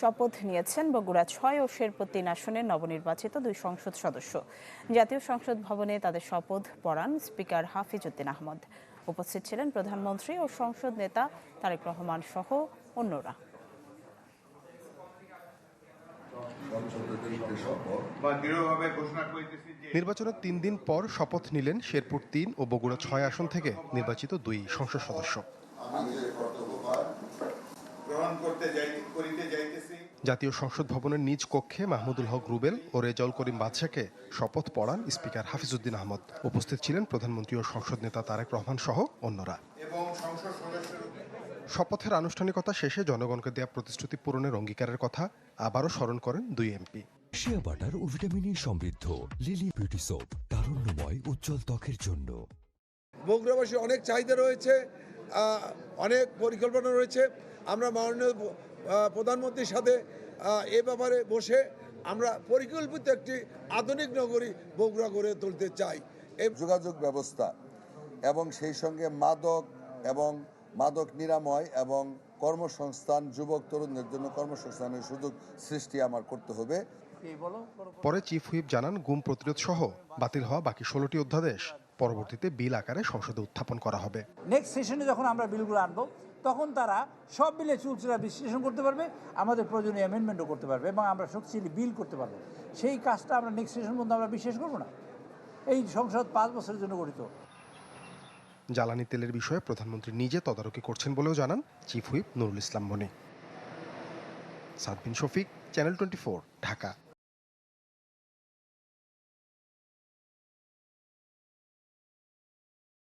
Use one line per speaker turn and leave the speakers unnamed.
শপথ নিয়েছেন বগুড়া ৬ ও শেরপুর ৩ আসনের নবনির্বাচিত ২ সংসদ সদস্য। জাতীয় সংসদ ভবনে তাদের শপথ পড়ান স্পিকার হাফিজ উদ্দিন আহমদ। উপস্থিত ছিলেন প্রধানমন্ত্রী ও সংসদ নেতা তারেক রহমান সহ অন্যরা।
নির্বাচনের ৩ দিন পর শপথ নিলেন শেরপুর ৩ ও বগুড়া ৬ আসন থেকে নির্বাচিত ২ সংসদ সদস্য। জাতীয় সংসদ ভবনের নিজ কক্ষে মাহমুদুল হক রুবেল ও রেজাউল করিম বাদশাকে শপথ পড়ান স্পিকার হাফিজ উদ্দিন আহমদ। উপস্থিত ছিলেন প্রধানমন্ত্রী ও সংসদ নেতা তারেক রহমান সহ অন্যরা। শপথের আনুষ্ঠানিকতা শেষে জনগণকে দেয়া প্রতিশ্রুতি পূরণের অঙ্গীকারের কথা আবারও স্মরণ করেন ২ এমপি।
শিয়া বাটার ও ভিটামিন ই সমৃদ্ধ লিলি বিউটি সোপ, তারুণ্যময় উজ্জ্বল ত্বকের জন্য।
বগুড়াবাসী অনেক চাহিদা রয়েছে, অনেক পরিকল্পনা রয়েছে। আমরা মাননীয় প্রধানমন্ত্রীর সাথে এ ব্যাপারে বসে আমরা পরিকল্পিত একটি আধুনিক নগরী বগুড়া গড়ে তুলতে চাই।
এই যোগাযোগ ব্যবস্থা এবং সেই সঙ্গে মাদক নিরাময় এবং কর্মসংস্থান, যুবক তরুণদের জন্য কর্মসংস্থানের সুযোগ সৃষ্টি আমার করতে হবে।
পরে চিফ হুইপ জানান, গুম প্রতিরোধ সহ বাতিল হওয়া বাকি ১৬টি অধ্যাদেশ পরবর্তীতে বিল আকারে সংসদে উত্থাপন করা হবে।
নেক্সট সেশনে যখন আমরা বিলগুলো আনবো তখন তারা সব বিলে চুলচেরা বিশ্লেষণ করতে পারবে, আমাদের প্রয়োজনীয় অ্যামেন্ডমেন্টও করতে পারবে এবং আমরা শক্তিশালী বিল করতে পারবো। সেই কাজটা আমরা নেক্সট সেশন পর্যন্ত আমরা বিশ্বাস করবো না। এই সংসদ ৫ বছরের জন্য গঠিত।
জ্বালানি তেলের বিষয়ে প্রধানমন্ত্রী নিজে তদারকি করছেন বলেও জানান চিফ হুইপ নুরুল ইসলাম মনি। সাদবিন শফিক, চ্যানেল 24, ঢাকা।